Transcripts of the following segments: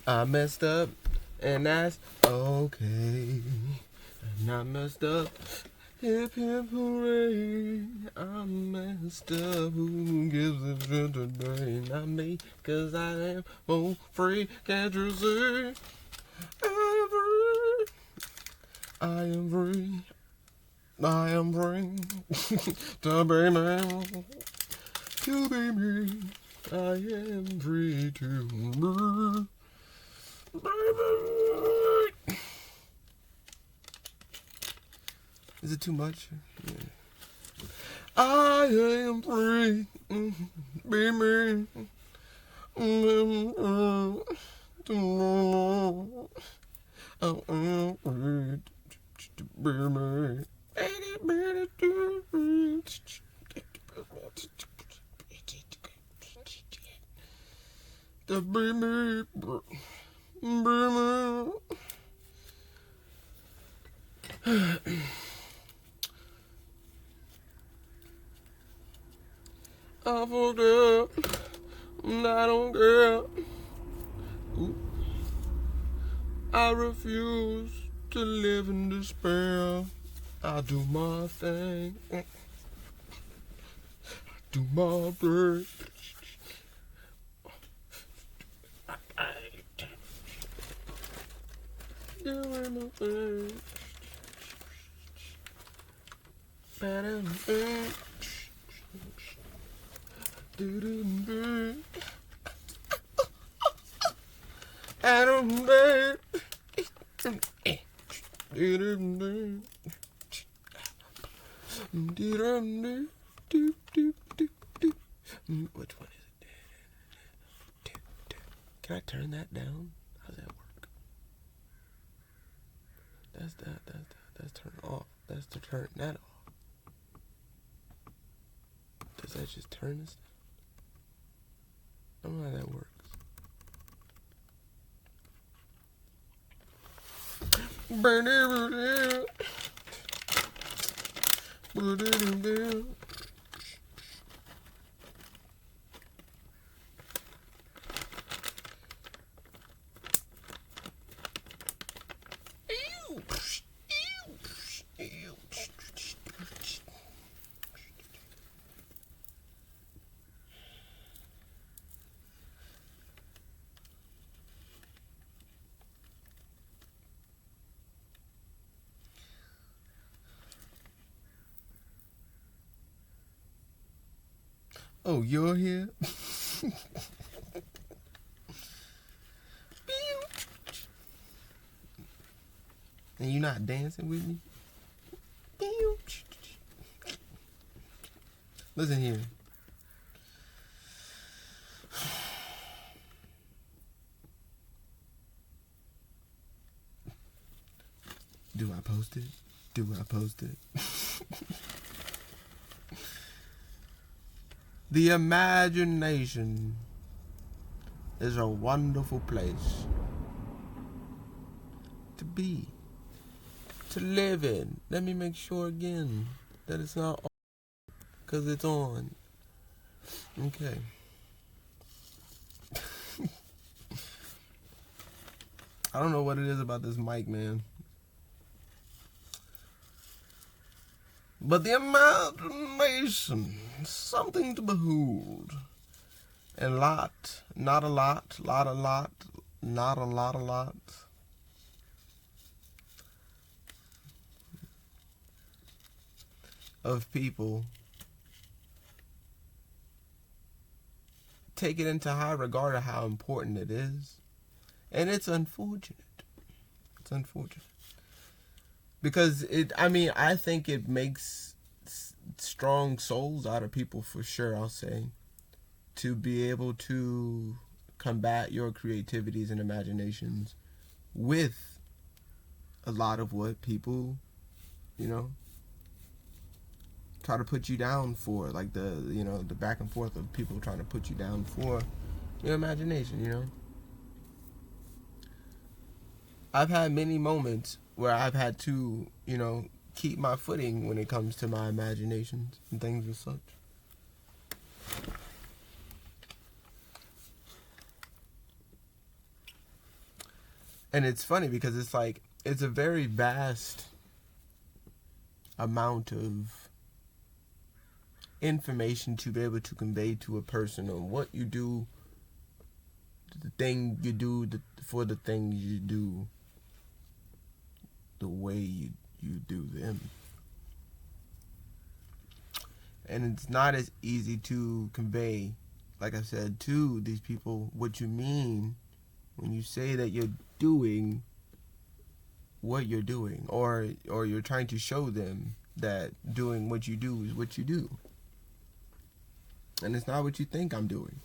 I messed up, and that's okay. And I messed up. Hip hip hooray, I messed up. Who gives a shit today? Not me, 'cause I am home free. Can't you see? I am free. I am free. I am free. To be me. To be me. I am free to be. Is it too much? Yeah. I am free, be me. I am free to be me. To be me, be me. I fucked up, and I don't care. Ooh. I refuse to live in despair. I do my thing. I do my thing. Doing my thing. Which one is it? Can I turn that down? How's that work? That's turn off. That's to turn that off. Does that just turn this down? I don't know how that works. Oh, you're here? And you're not dancing with me? Listen here. Do I post it? Do I post it? The imagination is a wonderful place to be, to live in. Let me make sure again that it's not on, because it's on. Okay. I don't know what it is about this mic, man. But the imagination, something to behold. And not a lot, not a lot. Of people take it into high regard of how important it is. And it's unfortunate. It's unfortunate. Because I think it makes strong souls out of people for sure, I'll say. To be able to combat your creativities and imaginations with a lot of what people, try to put you down for. Like the back and forth of people trying to put you down for your imagination, I've had many moments where I've had to, keep my footing when it comes to my imaginations and things as such. And it's funny because it's like, it's a very vast amount of information to be able to convey to a person on what you do, the thing you do, for the things you do, the way you do them. And it's not as easy to convey, like I said, to these people what you mean when you say that you're doing what you're doing, or you're trying to show them that doing what you do is what you do. And it's not what you think I'm doing.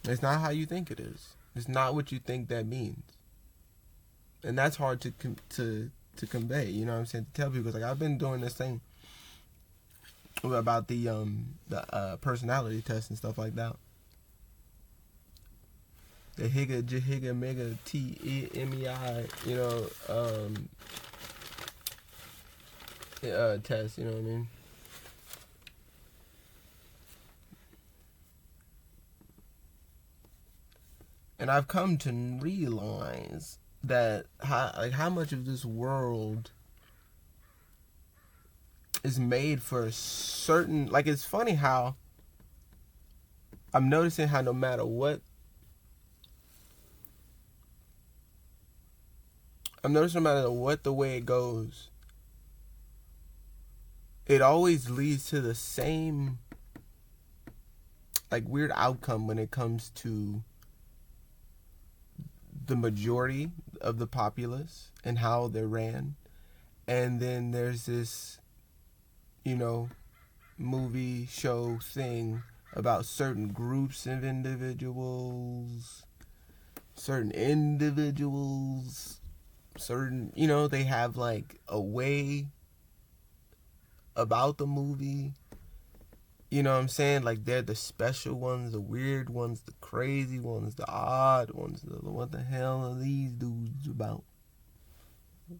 It's not how you think it is. It's not what you think that means. And that's hard to convey, you know what I'm saying? To tell people, like, I've been doing this thing about the personality test and stuff like that. The Higa Jahiga Mega TMEI, test, you know what I mean? And I've come to realize that how much of this world is made for a certain, like, it's funny how I'm noticing how no matter what, the way it goes, it always leads to the same, like, weird outcome when it comes to the majority of the populace and how they're ran. And then there's this, movie show thing about certain groups of individuals, certain, they have like a way about the movie. You know what I'm saying? Like, they're the special ones, the weird ones, the crazy ones, the odd ones. What the hell are these dudes about?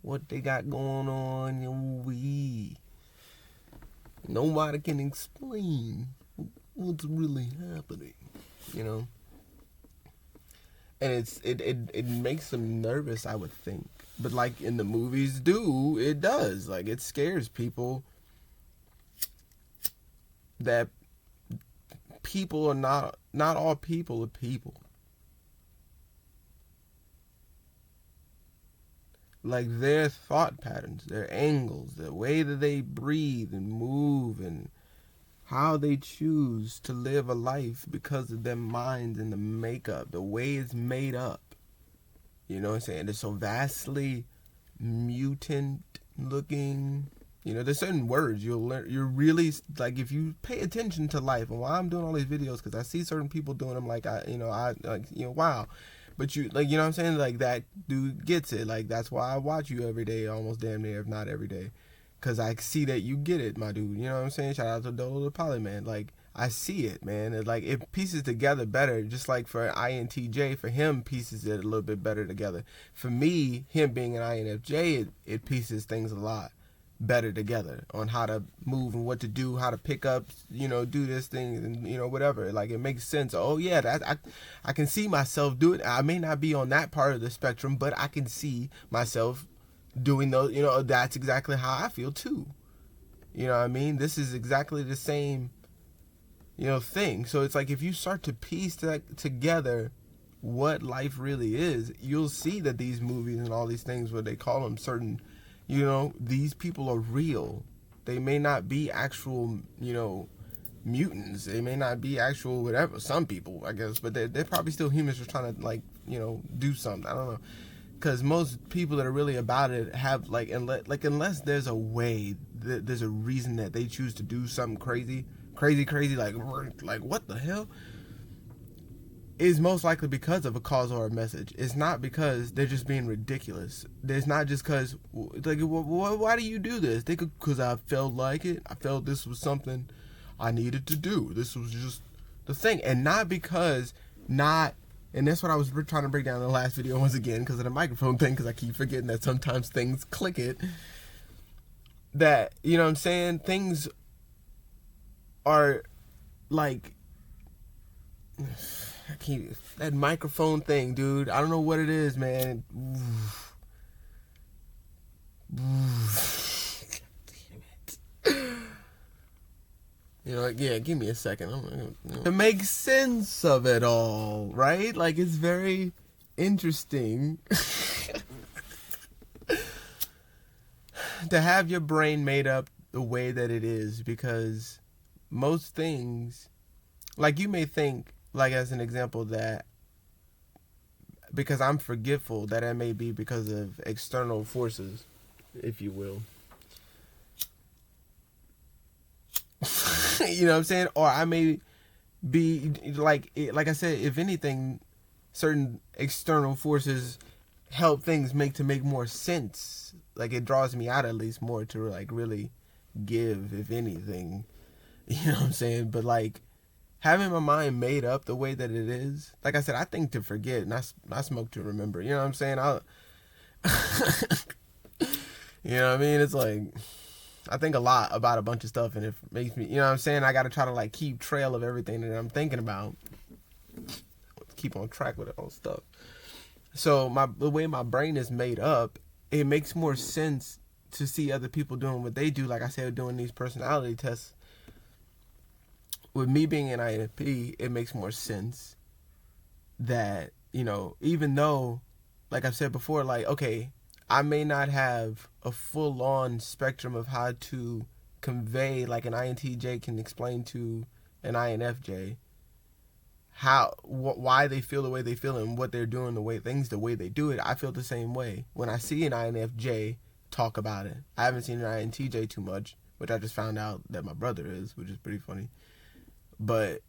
What they got going on? Nobody can explain what's really happening, And it makes them nervous, I would think. But like in the movies it does. Like, it scares people that people are not all people are people. Like, their thought patterns, their angles, the way that they breathe and move, and how they choose to live a life because of their minds and the makeup, the way it's made up. You know what I'm saying? It's so vastly mutant looking. There's certain words you'll learn. You're really, like, if you pay attention to life, and why I'm doing all these videos, because I see certain people doing them, like, wow. But you, like, you know what I'm saying? Like, that dude gets it. Like, that's why I watch you every day, almost damn near, if not every day. Because I see that you get it, my dude. You know what I'm saying? Shout out to Dolo the Polyman. Like, I see it, man. It pieces together better. Just like for INTJ, for him, pieces it a little bit better together. For me, him being an INFJ, it pieces things a lot better together on how to move and what to do, how to pick up, do this thing, and whatever. Like, it makes sense. Oh yeah, that I can see myself do it. I may not be on that part of the spectrum, but I can see myself doing those. That's exactly how I feel too. You know what I mean? This is exactly the same, thing. So it's like, if you start to piece that together, what life really is, you'll see that these movies and all these things, where they call them certain, these people are real. They may not be actual, mutants. They may not be actual whatever. Some people, I guess, but they're probably still humans, just trying to, like, do something. I don't know. Because most people that are really about it have, like, unless there's a way, there's a reason that they choose to do something crazy, like what the hell, is most likely because of a cause or a message. It's not because they're just being ridiculous. It's not just because, like, why do you do this? They could, because I felt like it. I felt this was something I needed to do. This was just the thing. And not because, and that's what I was trying to break down in the last video once again, because of the microphone thing, because I keep forgetting that sometimes things click it. That, you know what I'm saying? Things are like, I can't, that microphone thing, dude. I don't know what it is, man. You know, yeah, give me a second. To make sense of it all, right? Like, it's very interesting to have your brain made up the way that it is, because most things, like, you may think, like, as an example, that because I'm forgetful, that it may be because of external forces, if you will. You know what I'm saying? Or I may be like I said, if anything, certain external forces help things make more sense. Like, it draws me out at least more to like really give, if anything. You know what I'm saying? But like, having my mind made up the way that it is, like I said, I think to forget, and I smoke to remember. You know what I'm saying? You know what I mean? It's like, I think a lot about a bunch of stuff, and it makes me, you know what I'm saying? I got to try to like keep trail of everything that I'm thinking about. Keep on track with all stuff. So the way my brain is made up, it makes more sense to see other people doing what they do. Like I said, doing these personality tests. With me being an INFP, it makes more sense that, you know, even though, like I've said before, like, okay, I may not have a full-on spectrum of how to convey, like an INTJ can explain to an INFJ why they feel the way they feel and what they're doing, the way they do it. I feel the same way when I see an INFJ talk about it. I haven't seen an INTJ too much, which I just found out that my brother is, which is pretty funny. But,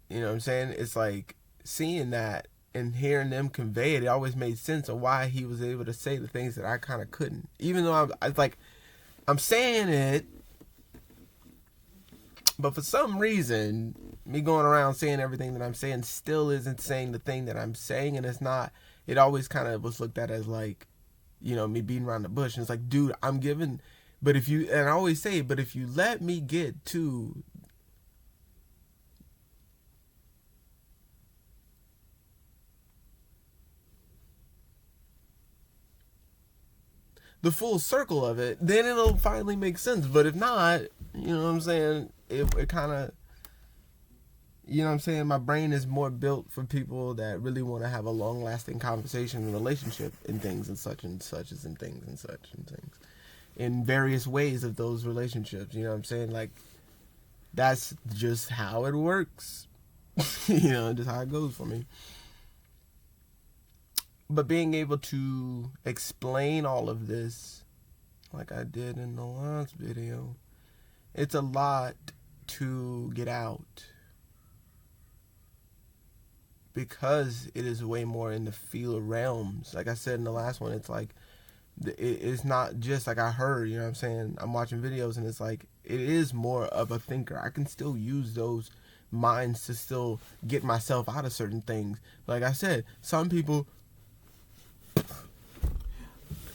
you know what I'm saying? It's like, seeing that and hearing them convey it, it always made sense of why he was able to say the things that I kind of couldn't. Even though I'm saying it, but for some reason, me going around saying everything that I'm saying still isn't saying the thing that I'm saying, and it's not. It always kind of was looked at as like, you know, me beating around the bush. And it's like, dude, I'm giving, but if you, and I always say, but if you let me get to the full circle of it, then it'll finally make sense. But if not, you know what I'm saying, it kind of, you know what I'm saying, my brain is more built for people that really want to have a long-lasting conversation and relationship and things and such and things in various ways of those relationships. You know what I'm saying? Like, that's just how it works. You know, just how it goes for me. But being able to explain all of this, like I did in the last video, it's a lot to get out. Because it is way more in the feel realms. Like I said in the last one, it's like, it's not just like I heard, you know what I'm saying? I'm watching videos and it's like, it is more of a thinker. I can still use those minds to still get myself out of certain things. Like I said, some people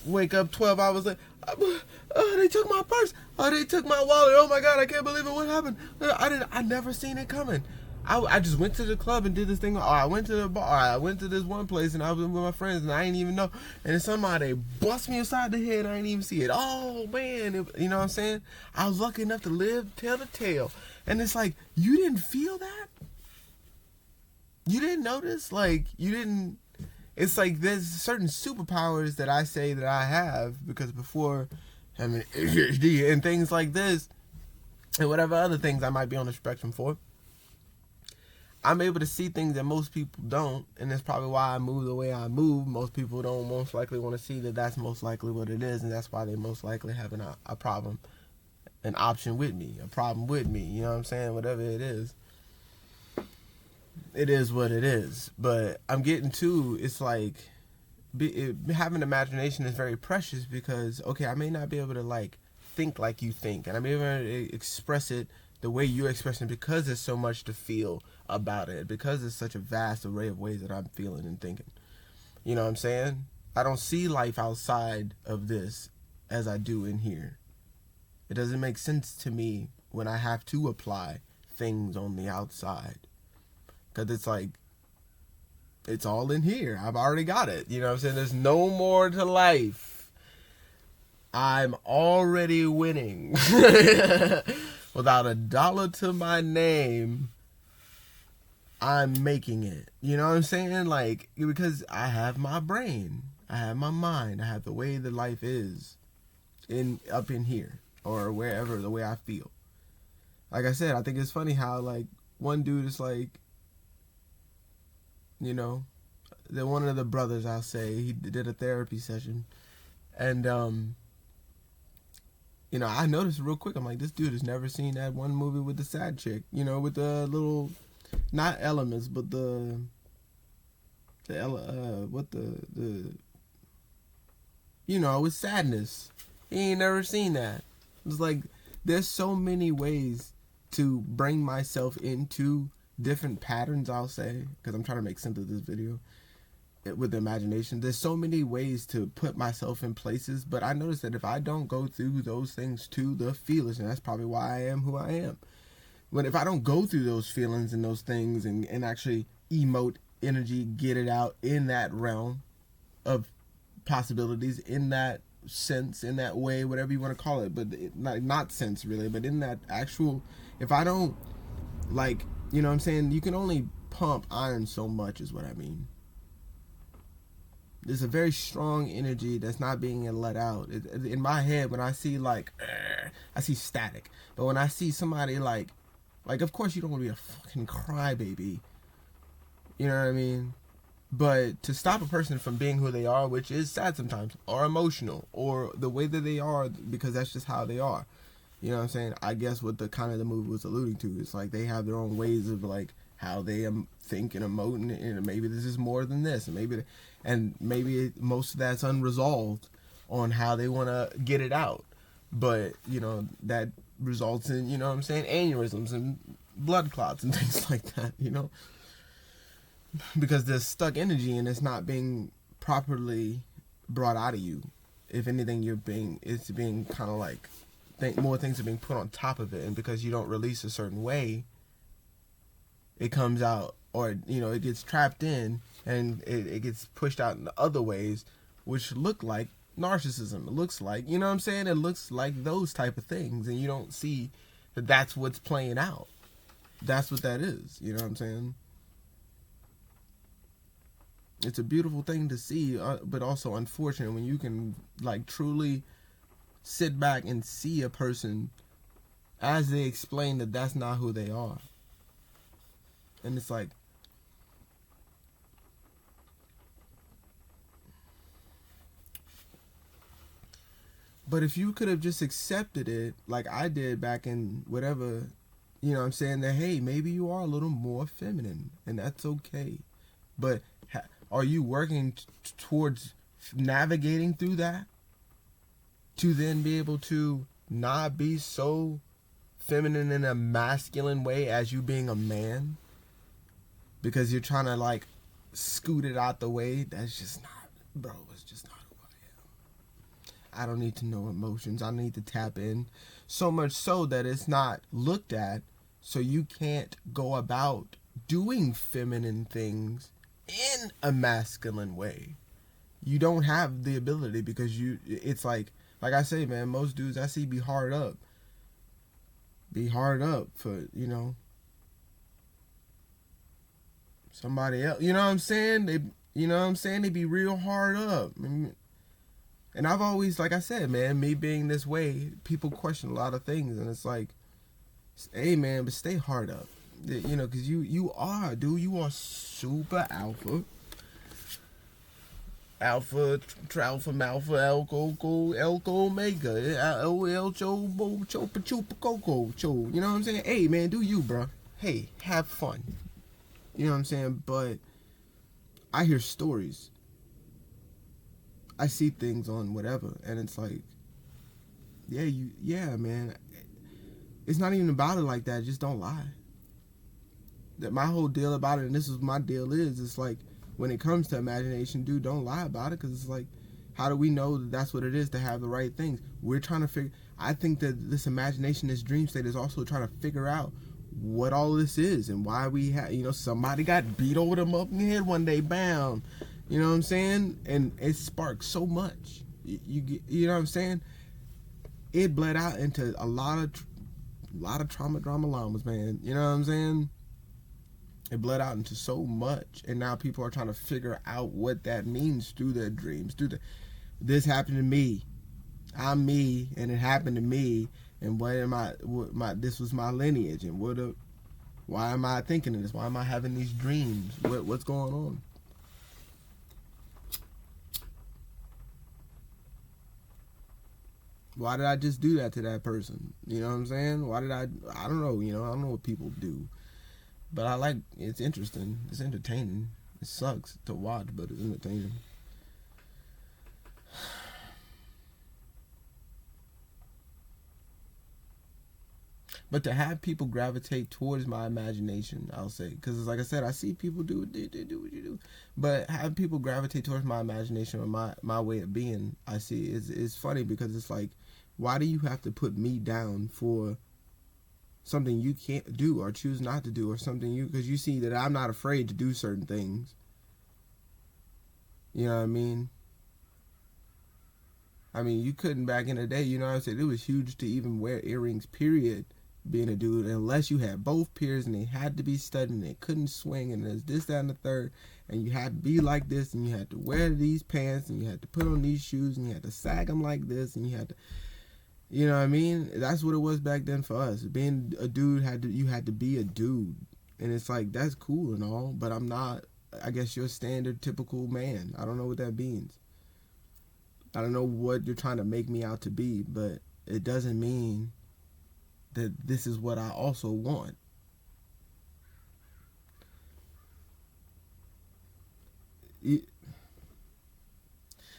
wake up 12 hours later, oh, they took my purse, oh, they took my wallet, oh my god, I can't believe it, what happened? I never seen it coming. I just went to the club and did this thing, or I went to the bar, or I went to this one place and I was with my friends and I didn't even know, and then somebody bust me upside the head and I didn't even see it. Oh man, you know what I'm saying? I was lucky enough to tell the tale. And it's like, you didn't feel that? You didn't notice? Like, you didn't. It's like there's certain superpowers that I say that I have because before having ADHD and things like this and whatever other things I might be on the spectrum for, I'm able to see things that most people don't, and that's probably why I move the way I move. Most people don't most likely want to see that that's most likely what it is, and that's why they most likely have a problem, an option with me, a problem with me, you know what I'm saying? Whatever it is what it is. But I'm getting to, it's like, having imagination is very precious because, okay, I may not be able to like think like you think, and I may be able to express it the way you're expressing because there's so much to feel about it, because there's such a vast array of ways that I'm feeling and thinking. You know what I'm saying? I don't see life outside of this as I do in here. It doesn't make sense to me when I have to apply things on the outside. Because it's like, It's all in here. I've already got it. You know what I'm saying? There's no more to life. I'm already winning. Without a dollar to my name, I'm making it. You know what I'm saying? Like, because I have my brain, I have my mind, I have the way that life is up in here or wherever, the way I feel. Like I said, I think it's funny how, like, one dude is like, you know, one of the brothers, I'll say, he did a therapy session, and you know, I noticed real quick, I'm like, this dude has never seen that one movie with the sad chick, you know, with the little, not elements, but you know, with sadness. He ain't never seen that. It's like, there's so many ways to bring myself into different patterns, I'll say, because I'm trying to make sense of this video with the imagination. There's so many ways to put myself in places, but I notice that if I don't go through those things to the feelings, and that's probably why I am who I am. When if I don't go through those feelings and those things and actually emote energy, get it out in that realm of possibilities, in that sense, in that way, whatever you want to call it, but not sense really, but in that actual, if I don't, like, you know what I'm saying, you can only pump iron so much is what I mean. There's a very strong energy that's not being let out. In my head, when I see, like, I see static. But when I see somebody, like, of course you don't want to be a fucking crybaby. You know what I mean? But to stop a person from being who they are, which is sad sometimes, or emotional, or the way that they are, because that's just how they are. You know what I'm saying? I guess what the movie was alluding to is, like, they have their own ways of, like, how they think and emote, and maybe this is more than this, and maybe most of that's unresolved on how they want to get it out. But, you know, that results in, you know what I'm saying, aneurysms and blood clots and things like that, you know? Because there's stuck energy and it's not being properly brought out of you. If anything, it's being kind of like, more things are being put on top of it, and because you don't release a certain way, it comes out, or, you know, it gets trapped in, and it gets pushed out in other ways, which look like narcissism. It looks like, you know what I'm saying? It looks like those type of things, and you don't see that that's what's playing out. That's what that is, you know what I'm saying? It's a beautiful thing to see, but also unfortunate when you can, like, truly sit back and see a person as they explain that that's not who they are. And it's like, but if you could have just accepted it like I did back in whatever, you know what I'm saying, that, hey, maybe you are a little more feminine, and that's okay. But are you working towards navigating through that to then be able to not be so feminine in a masculine way as you being a man? Because you're trying to, like, scoot it out the way. That's just not, bro, it's just not who I am. I don't need to know emotions. I need to tap in. So much so that it's not looked at, so you can't go about doing feminine things in a masculine way. You don't have the ability, because it's like I say, man, most dudes I see be hard up for, you know, somebody else. You know what I'm saying? They be real hard up. And I've always, like I said, man, me being this way, people question a lot of things, and it's like, hey, man, but stay hard up. You know, because you are, dude. You are super alpha. Alpha, malpha, elco, omega, el, chopa, chupa, coco, cho. You know what I'm saying? Hey, man, do you, bro. Hey, have fun. You know what I'm saying? But I hear stories. I see things on whatever, and it's like, yeah, man. It's not even about it like that. Just don't lie. That my whole deal about it, and this is my deal is, it's like, when it comes to imagination, dude, don't lie about it, because it's like, how do we know that that's what it is to have the right things? We're trying to figure, I think that this imagination, this dream state is also trying to figure out what all this is and why we have, somebody got beat over the fucking head one day, bam. You know what I'm saying? And it sparked so much. You know what I'm saying? It bled out into a lot of trauma drama llamas, man. You know what I'm saying? It bled out into so much, and now people are trying to figure out what that means through their dreams. This happened to me. I'm me, and it happened to me. And this was my lineage, and why am I thinking of this? Why am I having these dreams? What's going on? Why did I just do that to that person? You know what I'm saying? Why did I don't know, I don't know what people do. But it's interesting. It's entertaining. It sucks to watch, but it's entertaining. But to have people gravitate towards my imagination, I'll say, because like I said, I see people do they do what you do, but have people gravitate towards my imagination or my way of being, I see it's funny, because it's like, why do you have to put me down for something you can't do or choose not to do, or something because you see that I'm not afraid to do certain things? You know what I mean? You couldn't back in the day. You know what I said? It was huge to even wear earrings, period, being a dude, unless you had both pairs and they had to be studded and they couldn't swing and there's this, that, and the third, and you had to be like this, and you had to wear these pants, and you had to put on these shoes, and you had to sag them like this, and you had to, you know what I mean? That's what it was back then for us. Being a dude, you had to be a dude, and it's like, that's cool and all, but I'm not, I guess, your standard typical man. I don't know what that means. I don't know what you're trying to make me out to be, but it doesn't mean that this is what I also want.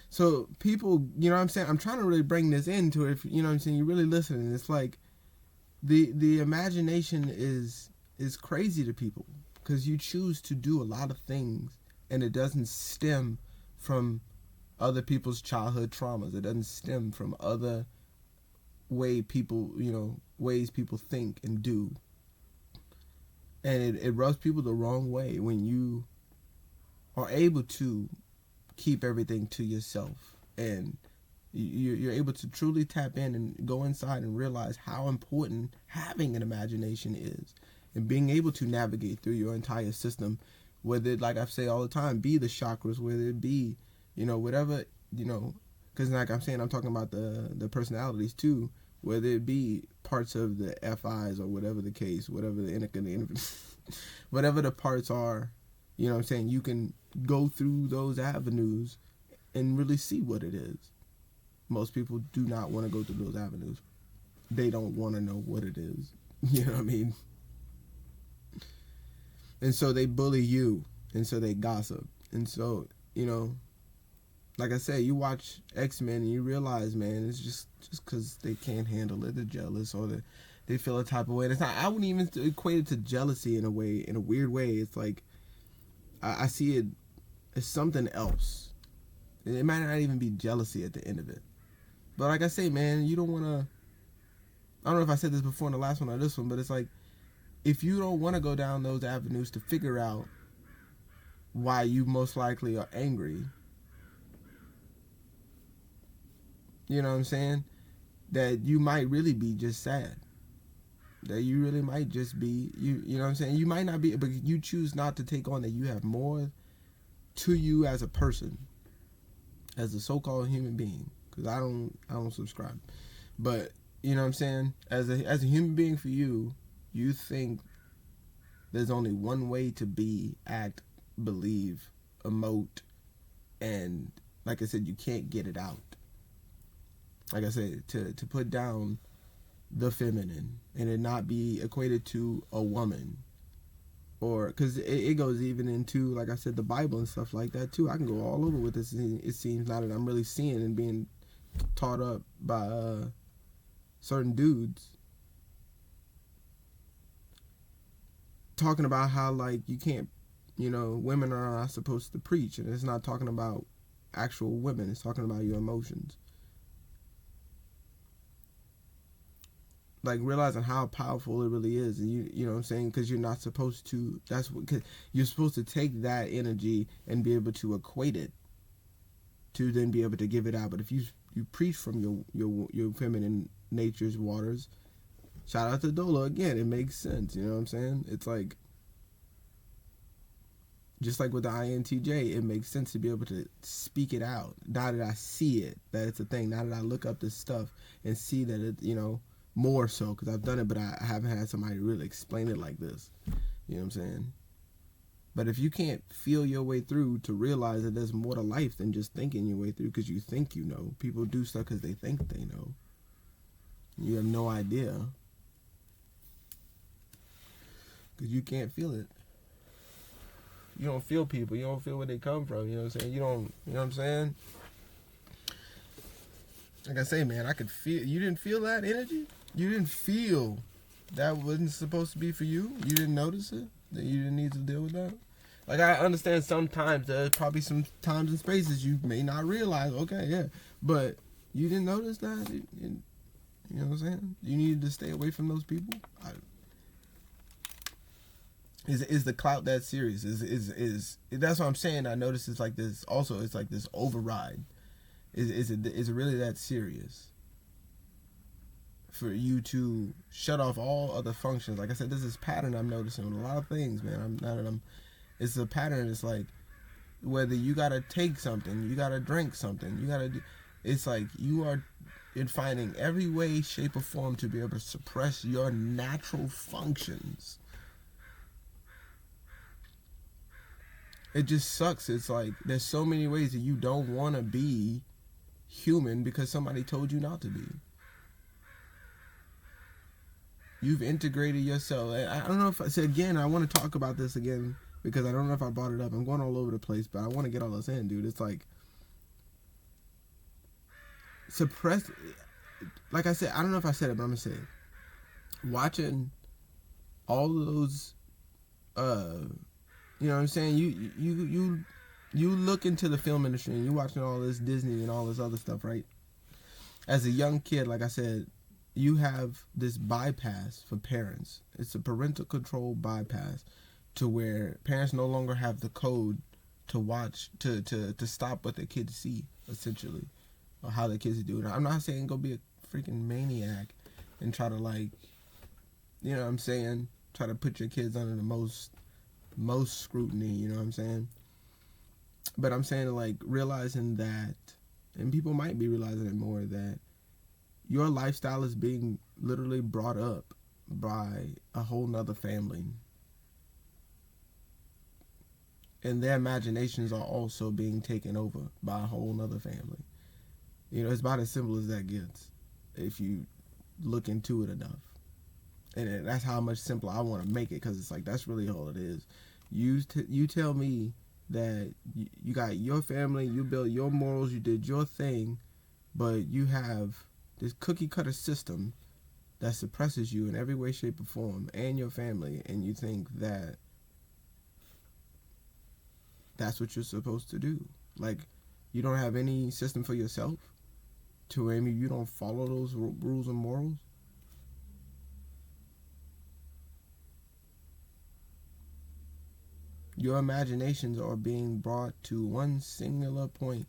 So people, you know what I'm saying? I'm trying to really bring this into it. If, you know what I'm saying? You're really listening. It's like the imagination is crazy to people, because you choose to do a lot of things, and it doesn't stem from other people's childhood traumas. It doesn't stem from other ways people think and do. And it rubs people the wrong way when you are able to keep everything to yourself, and you're able to truly tap in and go inside and realize how important having an imagination is, and being able to navigate through your entire system, whether it, like I say all the time, be the chakras, whether it be, whatever, because like I'm saying, I'm talking about the personalities too, whether it be parts of the FIs or whatever the case, whatever whatever the parts are, you know what I'm saying, you can go through those avenues and really see what it is. Most people do not want to go through those avenues. They don't want to know what it is. You know what I mean? And so they bully you, and so they gossip. And so, like I said, you watch X-Men and you realize, man, it's just because they can't handle it, they're jealous, or they feel a type of way. And it's not, I wouldn't even equate it to jealousy in a weird way. It's like, I see it as something else. It might not even be jealousy at the end of it. But like I say, man, you don't want to, I don't know if I said this before in the last one or this one, but it's like, if you don't want to go down those avenues to figure out why you most likely are angry, you know what I'm saying, that you might really be just sad. That you really might just be, you know what I'm saying? You might not be, but you choose not to take on that you have more to you as a person, as a so-called human being. Because I don't subscribe. But, you know what I'm saying? As a human being, for you, you think there's only one way to be, act, believe, emote, and like I said, you can't get it out. Like I said, to put down the feminine and it not be equated to a woman, or because it goes even into, like I said, the Bible and stuff like that too. I can go all over with this. It seems now that I'm really seeing and being taught up by certain dudes talking about how, like, you can't, women are not supposed to preach, and it's not talking about actual women, it's talking about your emotions. like realizing how powerful it really is, and you know what I'm saying, because you're not supposed to. That's what, cause you're supposed to take that energy and be able to equate it to then be able to give it out. But if you preach from your feminine nature's waters, shout out to Dola again. It makes sense. You know what I'm saying? It's like, just like with the INTJ, it makes sense to be able to speak it out. Now that I see it, that it's a thing. Now that I look up this stuff and see that it, you know, more so, because I've done it, but I haven't had somebody really explain it like this. You know what I'm saying? But if you can't feel your way through to realize that there's more to life than just thinking your way through because you think you know. People do stuff because they think they know. You have no idea. Because you can't feel it. You don't feel people. You don't feel where they come from. You know what I'm saying? You know what I'm saying? Like I say, man, I could feel. You didn't feel that energy? You didn't feel that wasn't supposed to be for you? You didn't notice it? That you didn't need to deal with that? Like, I understand sometimes there's probably some times and spaces you may not realize. Okay, yeah. But you didn't notice that? You know what I'm saying? You needed to stay away from those people? Is the clout that serious? Is that's what I'm saying. I noticed it's like this. Also, it's like this override. Is it really that serious for you to shut off all other functions? Like I said, there's this pattern I'm noticing with a lot of things, man. It's a pattern. It's like whether you gotta take something, you gotta drink something, you gotta do. It's like you are in finding every way, shape, or form to be able to suppress your natural functions. It just sucks. It's like there's so many ways that you don't want to be human because somebody told you not to be. You've integrated yourself. I don't know if I said again. I want to talk about this again because I don't know if I brought it up. I'm going all over the place, but I want to get all this in, dude. It's like suppress. Like I said, I don't know if I said it, but I'm gonna say it. Watching all of those, you know what I'm saying? You look into the film industry and you watching all this Disney and all this other stuff, right? As a young kid, like I said, you have this bypass for parents. It's a parental control bypass to where parents no longer have the code to watch, to stop what their kids see, essentially, or how their kids do. Now, I'm not saying go be a freaking maniac and try to, like, you know what I'm saying, try to put your kids under the most scrutiny, you know what I'm saying? But I'm saying, like, realizing that, and people might be realizing it more, that your lifestyle is being literally brought up by a whole nother family. And their imaginations are also being taken over by a whole nother family. You know, it's about as simple as that gets if you look into it enough. And that's how much simpler I want to make it, because it's like, that's really all it is. You tell me that you got your family, you built your morals, you did your thing, but you have this cookie cutter system that suppresses you in every way, shape, or form, and your family, and you think that that's what you're supposed to do. Like, you don't have any system for yourself to where you don't follow those rules and morals. Your imaginations are being brought to one singular point.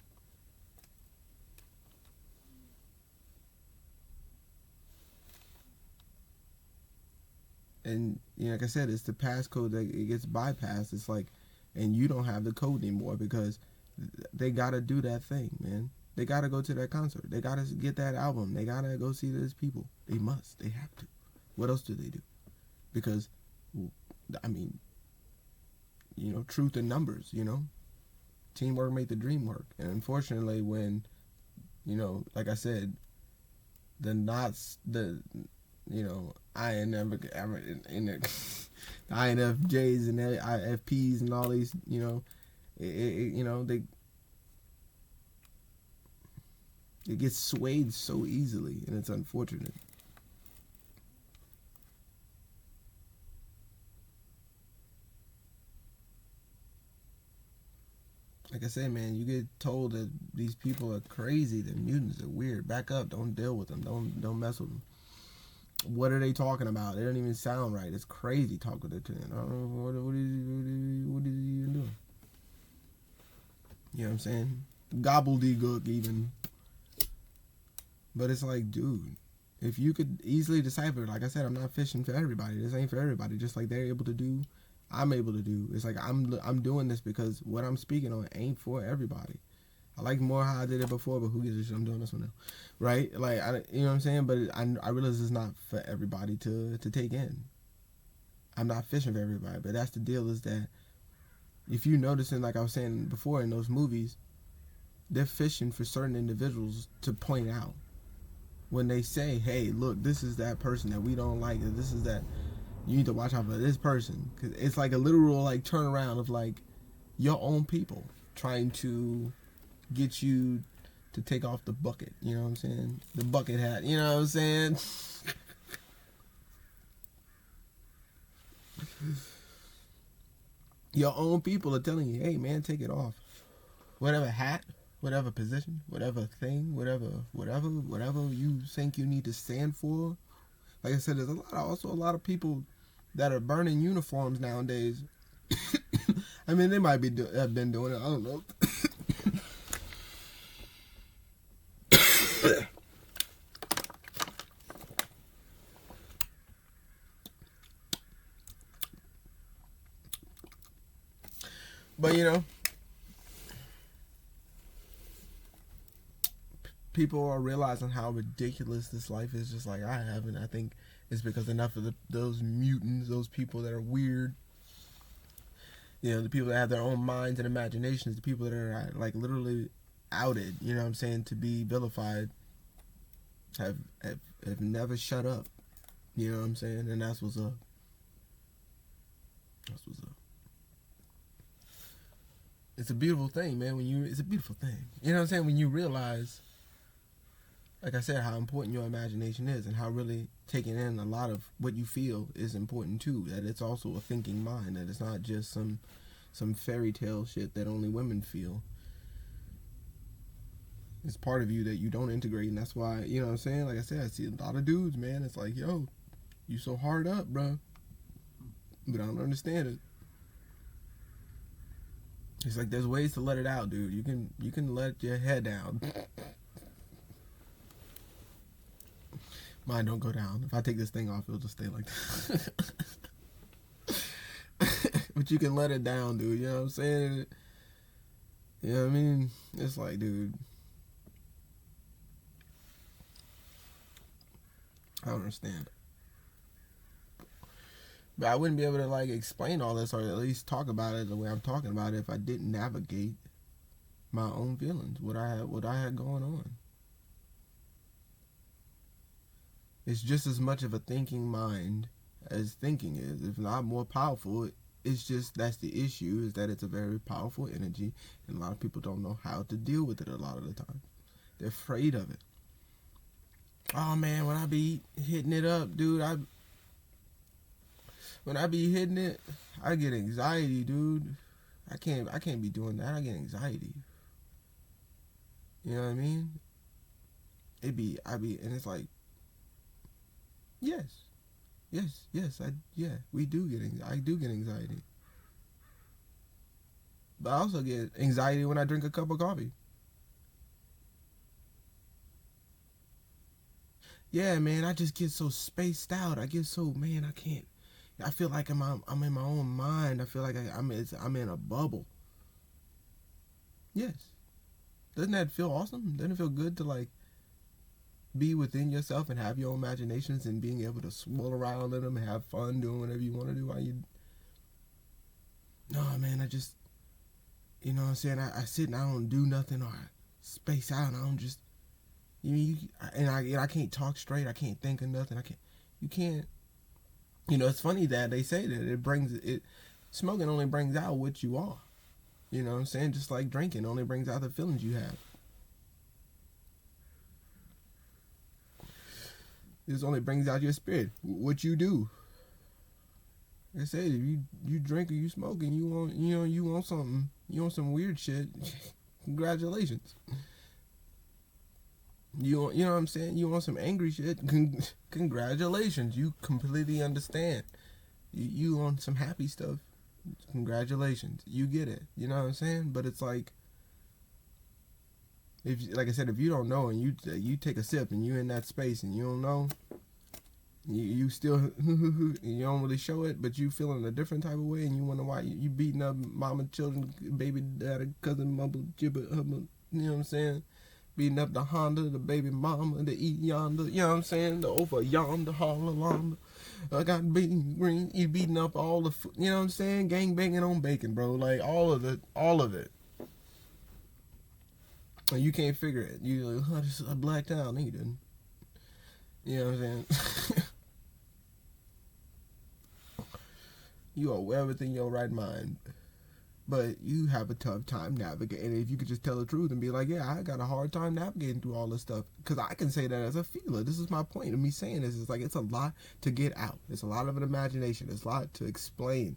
And, you know, like I said, it's the passcode that it gets bypassed. It's like, and you don't have the code anymore because they got to do that thing, man. They got to go to that concert. They got to get that album. They got to go see those people. They must. They have to. What else do they do? Because, I mean, you know, truth in numbers, you know. Teamwork make the dream work. And unfortunately, when, you know, like I said, the knots, the, you know, INFJs and IFPs and all these, you know, you know, it gets swayed so easily, and it's unfortunate. Like I said, man, you get told that these people are crazy, they're mutants, they're weird. Back up, don't deal with them, don't mess with them. What are they talking about? It doesn't even sound right. It's crazy talking to them. I don't know what is he even doing. You know what I'm saying? Gobbledygook even. But it's like, dude, if you could easily decipher, like I said, I'm not fishing for everybody. This ain't for everybody. Just like they're able to do, I'm able to do. It's like I'm doing this because what I'm speaking on ain't for everybody. I like more how I did it before, but who gives a shit? I'm doing this one now, right? Like, you know what I'm saying? But I realize it's not for everybody to take in. I'm not fishing for everybody, but that's the deal. Is that if you noticing, like I was saying before, in those movies, they're fishing for certain individuals to point out. When they say, hey, look, this is that person that we don't like, or this is that, you need to watch out for this person. Because it's like a literal like turnaround of like your own people trying to get you to take off the bucket. You know what I'm saying? The bucket hat. You know what I'm saying? Your own people are telling you, hey, man, take it off. Whatever hat, whatever position, whatever thing, whatever you think you need to stand for. Like I said, there's also a lot of people that are burning uniforms nowadays. I mean, they might have been doing it. I don't know. But, you know, people are realizing how ridiculous this life is, just like I have. And I think it's because enough of those mutants, those people that are weird, you know, the people that have their own minds and imaginations, the people that are like literally outed, you know what I'm saying, to be vilified, have never shut up. You know what I'm saying? And that's what's up. That's what's up. It's a beautiful thing, man. It's a beautiful thing. You know what I'm saying? When you realize, like I said, how important your imagination is, and how really taking in a lot of what you feel is important too. That it's also a thinking mind. That it's not just some fairy tale shit that only women feel. It's part of you that you don't integrate, and that's why, you know what I'm saying? Like I said, I see a lot of dudes, man. It's like, yo, you so hard up, bro. But I don't understand it. It's like there's ways to let it out, dude. You can let your head down. Mine don't go down. If I take this thing off, it'll just stay like that. But you can let it down, dude. You know what I'm saying? You know what I mean? It's like, dude, I don't understand. But I wouldn't be able to like explain all this, or at least talk about it the way I'm talking about it, if I didn't navigate my own feelings, what I had going on. It's just as much of a thinking mind as thinking is, if not more powerful. It's just, that's the issue, is that it's a very powerful energy, and a lot of people don't know how to deal with it a lot of the time. They're afraid of it. Oh man, when I be hitting it up, dude, when I be hitting it, I get anxiety, dude. I can't be doing that. I get anxiety. You know what I mean? And it's like, yes, we do get anxiety. I do get anxiety. But I also get anxiety when I drink a cup of coffee. Yeah, man, I just get so spaced out. I get so, man, I feel like I'm in my own mind. I feel like I'm in a bubble. Yes. Doesn't that feel awesome? Doesn't it feel good to like be within yourself and have your own imaginations and being able to swirl around in them and have fun doing whatever you want to do while you... No, man, I just, you know what I'm saying? I sit and I don't do nothing, or I space out and I don't just... I can't talk straight. I can't think of nothing. You can't... You know, it's funny that they say that smoking only brings out what you are. You know what I'm saying? Just like drinking only brings out the feelings you have. This only brings out your spirit, what you do. Like I said, if you drink or you smoke and you want something, you want some weird shit, congratulations. You know what I'm saying? You want some angry shit? Congratulations, you completely understand. You want some happy stuff? Congratulations, you get it. You know what I'm saying? But it's like, if, like I said, if you don't know and you take a sip and you in that space and you don't know, you still you don't really show it, but you feeling a different type of way, and you wonder why you beating up mama, children, baby daddy, cousin, mama, jibber, hubba, you know what I'm saying? Beating up the Honda, the baby mama, the E yonder, you know what I'm saying? The over yonder, holla londa. I got big green. You beating up all the, you know what I'm saying? Gang banging on bacon, bro. Like all of it. And you can't figure it. You like, I blacked out. No, you didn't. You know what I'm saying? You are well within your right mind, but you have a tough time navigating. And if you could just tell the truth and be like, yeah, I got a hard time navigating through all this stuff, because I can say that as a feeler. This is my point of me saying this. It's like, it's a lot to get out. It's a lot of an imagination. It's a lot to explain.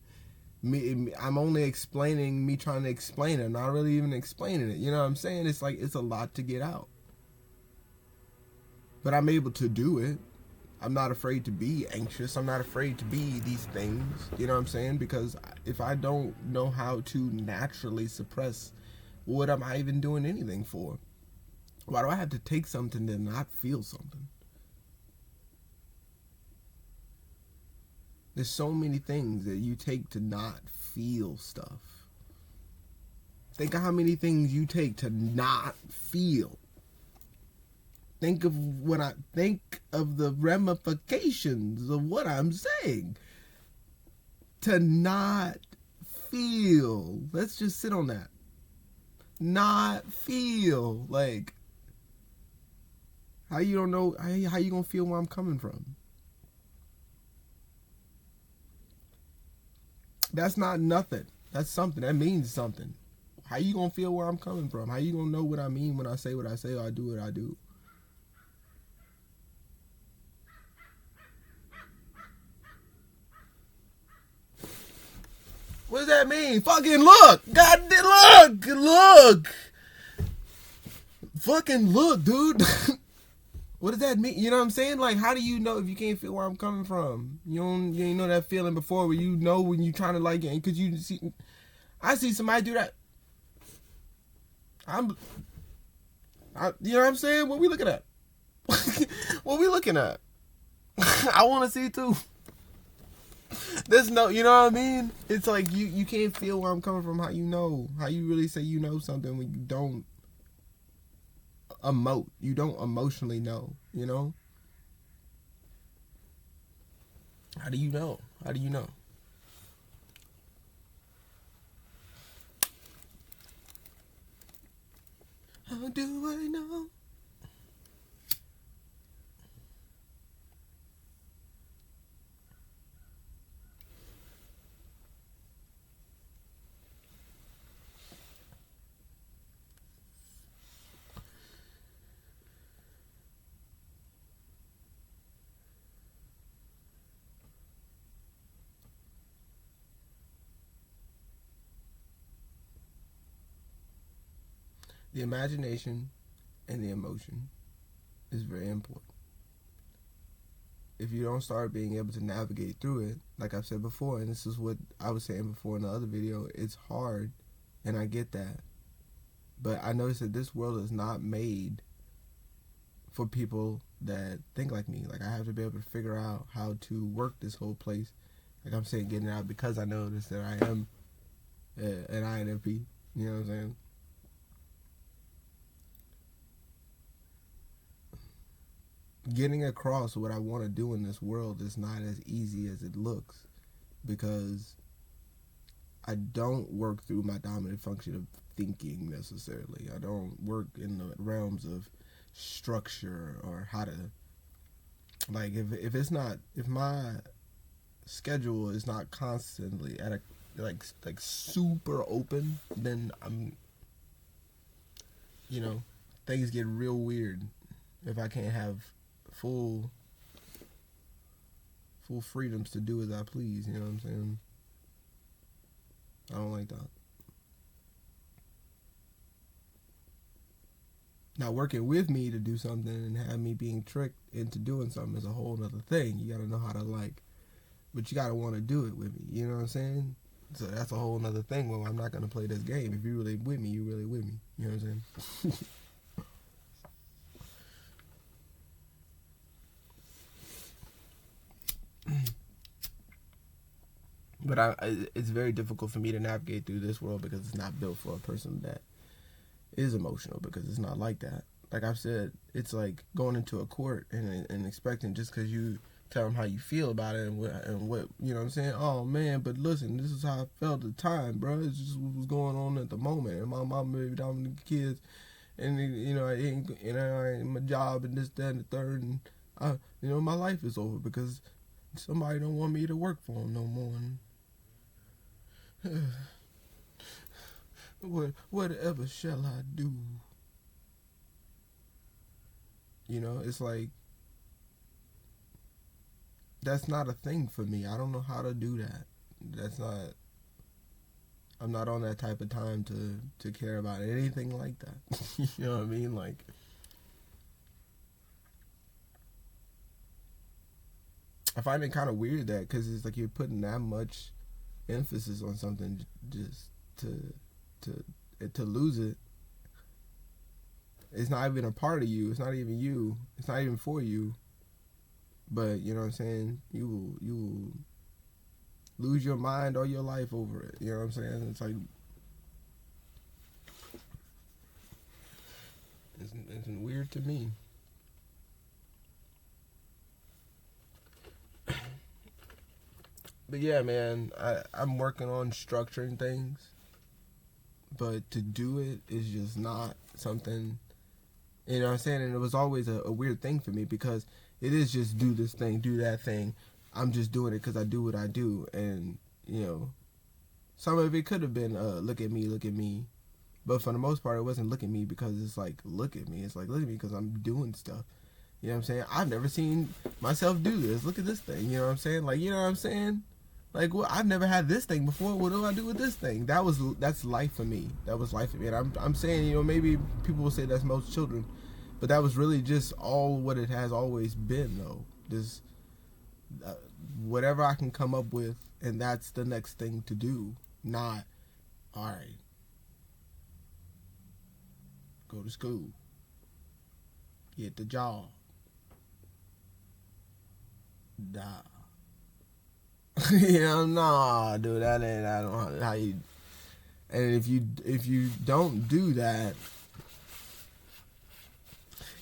I'm only explaining me trying to explain it. I'm not really even explaining it. You know what I'm saying? It's like, it's a lot to get out. But I'm able to do it. I'm not afraid to be anxious. I'm not afraid to be these things. You know what I'm saying? Because if I don't know how to naturally suppress, what am I even doing anything for? Why do I have to take something to not feel something? There's so many things that you take to not feel stuff. Think of how many things you take to not feel. Think of the ramifications of what I'm saying. To not feel. Let's just sit on that. Not feel. Like, how you don't know, how you gonna feel where I'm coming from? That's not nothing. That's something. That means something. How you gonna feel where I'm coming from? How you gonna know what I mean when I say what I say, or I do what I do? What does that mean? Fucking look! God, look! Fucking look, dude! What does that mean? You know what I'm saying? Like, how do you know if you can't feel where I'm coming from? You ain't know that feeling before, where you know when you trying to like it, because you see, I see somebody do that. You know what I'm saying? What we looking at? What we looking at? I want to see too. There's no, you know what I mean? It's like you can't feel where I'm coming from. How you know? How you really say you know something when you don't emote? You don't emotionally know, you know? How do you know? How do you know? How do I know? The imagination and the emotion is very important. If you don't start being able to navigate through it, like I've said before, and this is what I was saying before in the other video, it's hard, and I get that. But I noticed that this world is not made for people that think like me. Like, I have to be able to figure out how to work this whole place. Like I'm saying, getting it out, because I noticed that I am an INFP. You know what I'm saying? Getting across what I want to do in this world is not as easy as it looks, because I don't work through my dominant function of thinking necessarily. I don't work in the realms of structure or how to, like, if my schedule is not constantly at a like super open, then I'm, you know, things get real weird if I can't have full freedoms to do as I please. You know what I'm saying? I don't like that. Now, working with me to do something and have me being tricked into doing something is a whole other thing. You got to know how to, like, but you got to want to do it with me. You know what I'm saying? So that's a whole other thing. Well, I'm not going to play this game. If you really with me, you really with me. You know what I'm saying? But it's very difficult for me to navigate through this world because it's not built for a person that is emotional, because it's not like that. Like I've said, it's like going into a court and expecting just because you tell them how you feel about it and what you know what I'm saying. Oh man, but listen, this is how I felt at the time, bro. It's just what was going on at the moment, and my mom maybe down with the kids, and you know I ain't my job and this, that, and the third, and my life is over because somebody don't want me to work for them no more. Whatever shall I do? You know, it's like, that's not a thing for me. I don't know how to do that. I'm not on that type of time to care about anything like that. You know what I mean? Like, I find it kind of weird that, because it's like you're putting that much emphasis on something just to lose it. It's not even a part of you. It's not even you. It's not even for you. But you know what I'm saying? You will lose your mind all your life over it. You know what I'm saying? It's like, it's weird to me. But yeah, man, I'm working on structuring things, but to do it is just not something, you know what I'm saying? And it was always a weird thing for me, because it is just do this thing, do that thing. I'm just doing it because I do what I do. And, you know, some of it could have been, look at me. But for the most part, it wasn't look at me because it's like, look at me. It's like, look at me because I'm doing stuff. You know what I'm saying? I've never seen myself do this. Look at this thing. You know what I'm saying? Like, you know what I'm saying? Like, well, I've never had this thing before. What do I do with this thing? That's life for me. That was life for me. And I'm saying, you know, maybe people will say that's most children, but that was really just all what it has always been, though. Just whatever I can come up with, and that's the next thing to do. Not, all right, go to school, get the job, die. You know, nah, dude, that ain't. I don't know how you. And if you don't do that,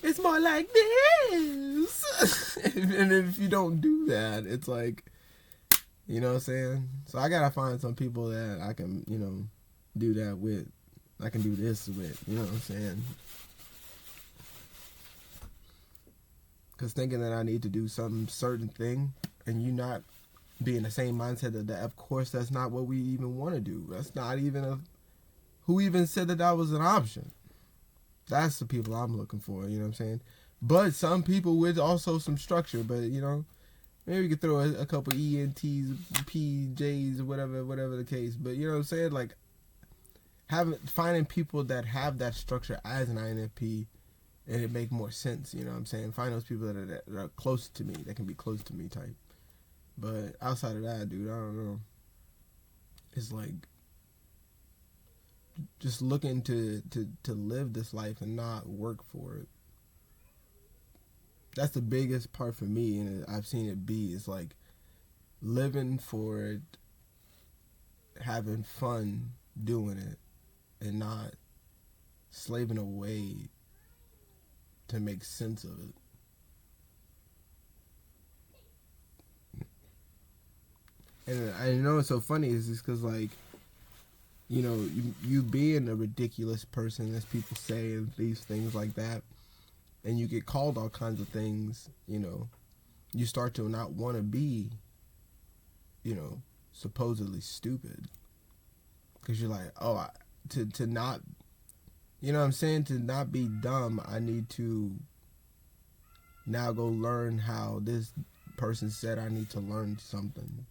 it's more like this. And if you don't do that, it's like, you know what I'm saying? So I gotta find some people that I can, you know, do that with. I can do this with. You know what I'm saying? Because thinking that I need to do some certain thing, and you not be in the same mindset that of course that's not what we even want to do. That's not even who even said that was an option. That's the people I'm looking for, you know what I'm saying? But some people with also some structure, but you know, maybe we could throw a couple ENTs, PJs, or whatever the case. But you know what I'm saying? Like, finding people that have that structure as an INFP, and it make more sense, you know what I'm saying? Find those people that are close to me, that can be close to me type. But outside of that, dude, I don't know. It's like just looking to live this life and not work for it. That's the biggest part for me, and I've seen it be. It's like living for it, having fun doing it, and not slaving away to make sense of it. And I know it's so funny is just because, like, you know, you being a ridiculous person, as people say, and these things like that, and you get called all kinds of things, you know, you start to not want to be, you know, supposedly stupid. Because you're like, oh, to not, you know what I'm saying, to not be dumb, I need to now go learn how this person said I need to learn something.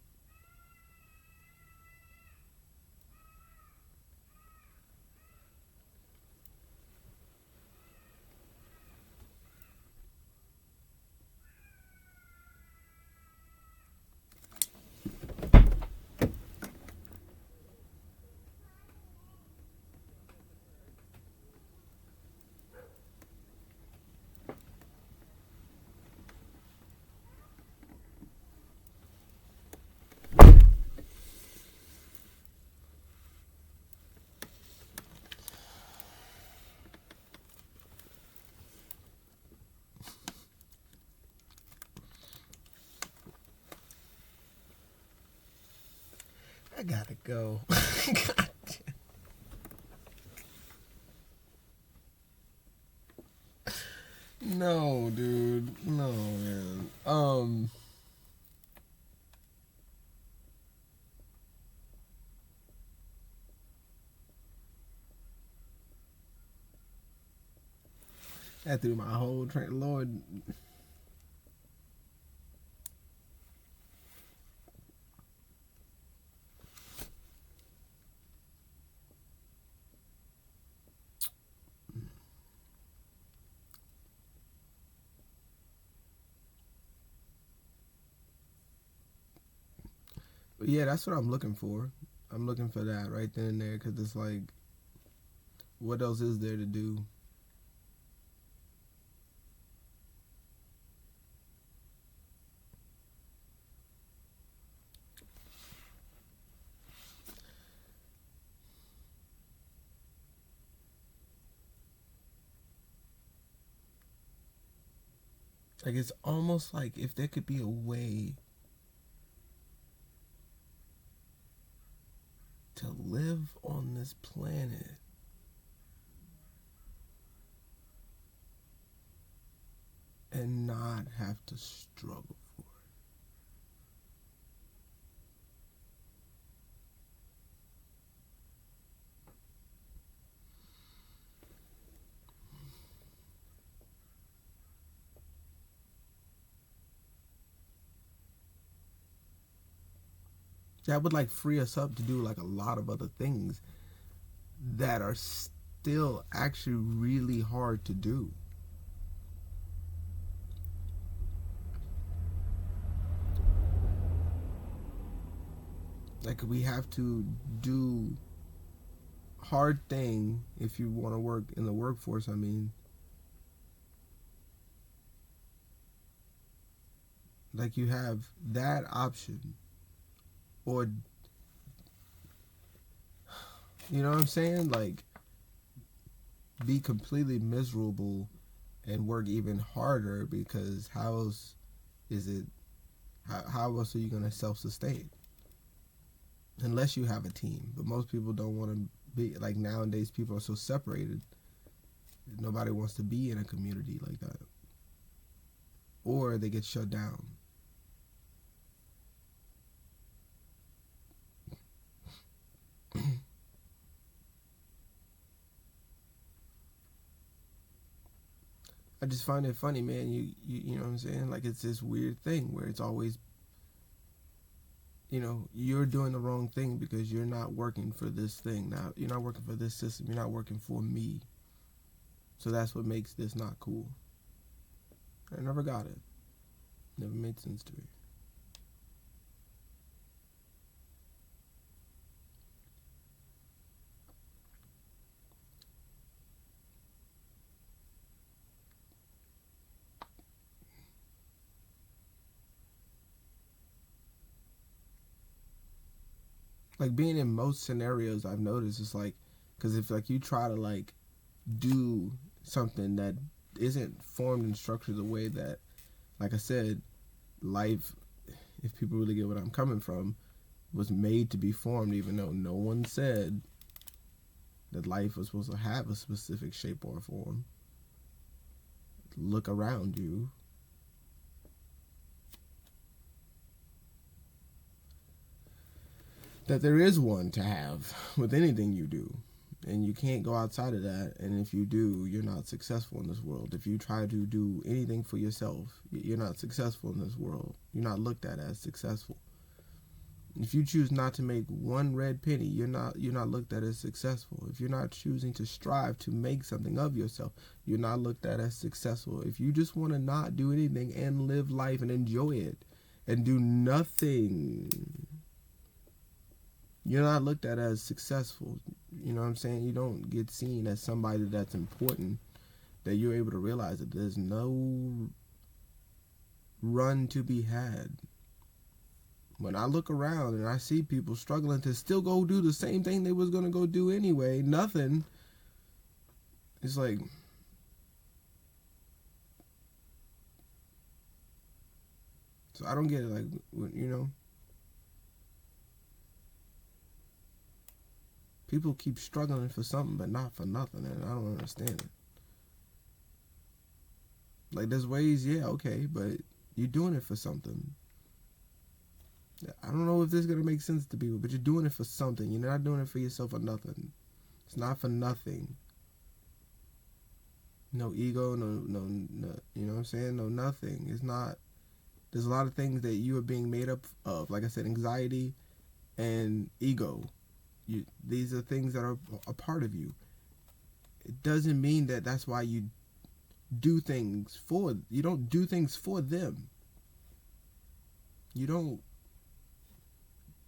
I gotta go. God damn. No, dude. No, man. That threw my whole train. Lord. But yeah, that's what I'm looking for. I'm looking for that right then and there, because it's like, what else is there to do? Like, it's almost like if there could be a way to live on this planet and not have to struggle for it. That would like free us up to do like a lot of other things that are still actually really hard to do. Like, we have to do hard thing if you want to work in the workforce. I mean, like, you have that option, or, you know what I'm saying? Like, be completely miserable and work even harder, because how else is it, how else are you going to self-sustain? Unless you have a team. But most people don't want to be, like, nowadays people are so separated. Nobody wants to be in a community like that. Or they get shut down. I just find it funny, man. You know what I'm saying? Like, it's this weird thing where it's always, you know, you're doing the wrong thing because you're not working for this thing. Now, you're not working for this system. You're not working for me. So that's what makes this not cool. I never got it. Never made sense to me. Like, being in most scenarios, I've noticed, it's like, because if like you try to like do something that isn't formed and structured the way that, like I said, life, if people really get what I'm coming from, was made to be formed, even though no one said that life was supposed to have a specific shape or form. Look around you. That there is one to have with anything you do. And you can't go outside of that. And if you do, you're not successful in this world. If you try to do anything for yourself, you're not successful in this world. You're not looked at as successful. If you choose not to make one red penny, you're not looked at as successful. If you're not choosing to strive to make something of yourself, you're not looked at as successful. If you just want to not do anything and live life and enjoy it and do nothing, you're not looked at as successful. You know what I'm saying? You don't get seen as somebody that's important, that you're able to realize that there's no run to be had. When I look around and I see people struggling to still go do the same thing they was going to go do anyway, nothing, it's like, so I don't get it. Like, you know, People keep struggling for something, but not for nothing, and I don't understand it. Like, there's ways, yeah, okay, but you're doing it for something. I don't know if this is going to make sense to people, but you're doing it for something. You're not doing it for yourself or nothing. It's not for nothing. No ego, no, you know what I'm saying? No nothing. It's not. There's a lot of things that you are being made up of. Like I said, anxiety and ego. These are things that are a part of you. It doesn't mean that that's why you do things for. You don't do things for them. You don't.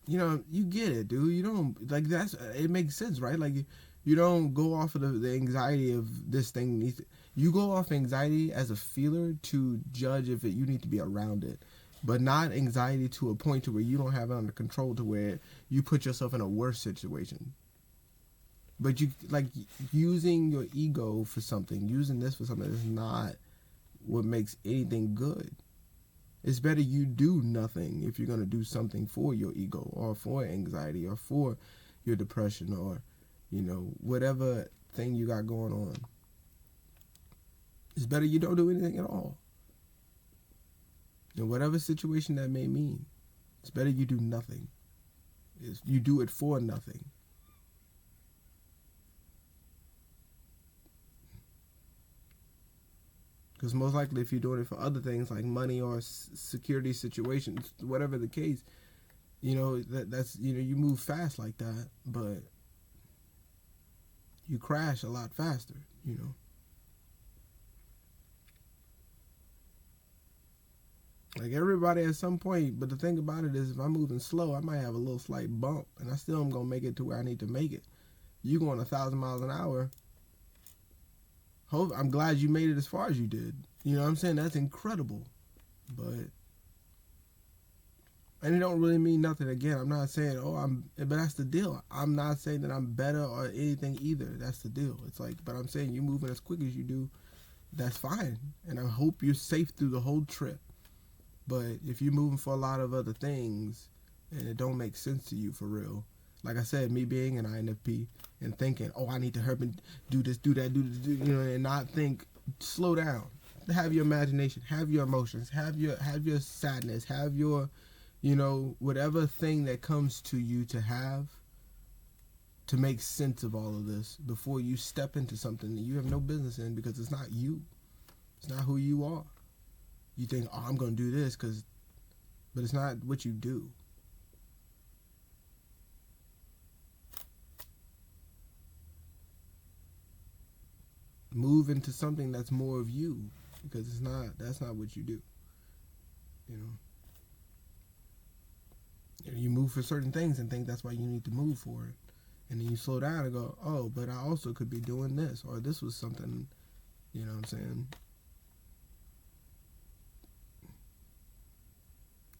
You know, you get it, dude. You don't, like, that's, it makes sense, right? Like, you don't go off of the anxiety of this thing. You go off anxiety as a feeler to judge if you need to be around it, but not anxiety to a point to where you don't have it under control, to where you put yourself in a worse situation. But you, like, using your ego for something, using this for something is not what makes anything good. It's better you do nothing if you're going to do something for your ego or for anxiety or for your depression or, you know, whatever thing you got going on. It's better you don't do anything at all. In whatever situation that may mean, it's better you do nothing. You do it for nothing. Because most likely if you're doing it for other things like money or security situations, whatever the case, you know, that's, you know, you move fast like that, but you crash a lot faster, you know. Like, everybody at some point, but the thing about it is if I'm moving slow, I might have a little slight bump, and I still am going to make it to where I need to make it. You going 1,000 miles an hour, I'm glad you made it as far as you did. You know what I'm saying? That's incredible. And it don't really mean nothing. Again, I'm not saying, but that's the deal. I'm not saying that I'm better or anything either. That's the deal. It's like, but I'm saying you moving as quick as you do, that's fine. And I hope you're safe through the whole trip. But if you're moving for a lot of other things and it don't make sense to you for real, like I said, me being an INFP and thinking, I need to help and do this, do that, do this, you know, and not think, slow down. Have your imagination, have your emotions, have your sadness, have your, you know, whatever thing that comes to you to have to make sense of all of this before you step into something that you have no business in, because it's not you. It's not who you are. You think, I'm going to do this but it's not what you do. Move into something that's more of you, because that's not what you do. You know, you move for certain things and think that's why you need to move for it, and then you slow down and go, but I also could be doing this, or this was something, you know what I'm saying?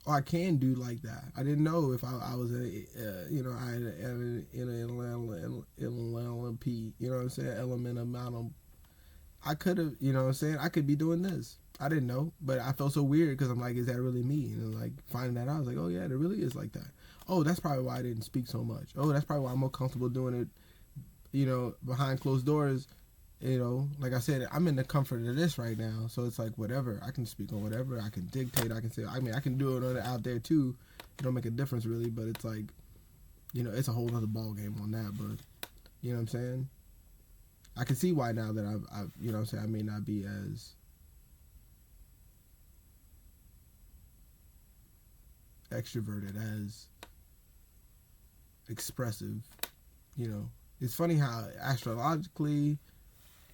Or I can do like that. I didn't know if I was in an LLP, you know what I'm saying? Element amount of, I could have, you know what I'm saying? I could be doing this. I didn't know, but I felt so weird because I'm like, is that really me? And like finding that out, I was like, oh yeah, it really is like that. Oh, that's probably why I didn't speak so much. Oh, that's probably why I'm more comfortable doing it, you know, behind closed doors. You know, like I said, I'm in the comfort of this right now, so it's like whatever. I can speak on whatever. I can dictate. I can say. I mean, I can do it out there too. It don't make a difference really, but it's like, you know, it's a whole other ball game on that. But you know what I'm saying? I can see why now that I've you know what I'm saying, I may not be as extroverted, as expressive. You know, it's funny how astrologically,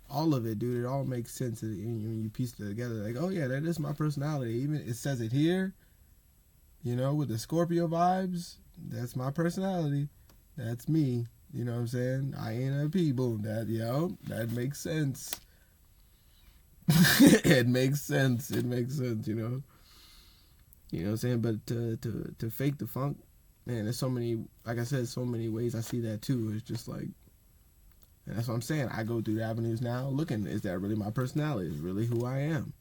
all of it, dude, it all makes sense when you piece it together. Like, oh yeah, that is my personality. Even it says it here, you know, with the Scorpio vibes. That's my personality. That's me. You know what I'm saying? INFP, boom. That makes sense. It makes sense. It makes sense. You know. You know what I'm saying? But to fake the funk, man, there's so many. Like I said, so many ways I see that too. It's just like. And that's what I'm saying. I go through the avenues now looking, is that really my personality? Is really who I am?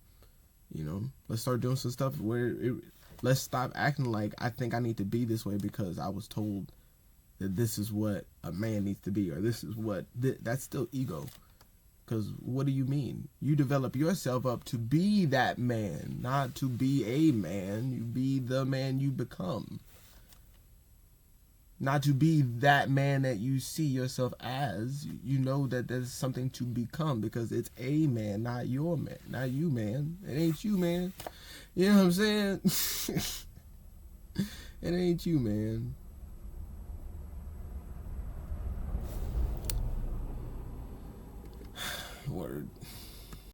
You know, let's start doing some stuff where let's stop acting like I think I need to be this way because I was told that this is what a man needs to be, or this is what that's still ego. Because what do you mean? You develop yourself up to be that man, not to be a man. You be the man you become. Not to be that man that you see yourself as. You know that there's something to become, because it's a man, not your man. Not you, man. It ain't you, man. You know what I'm saying? It ain't you, man. Word.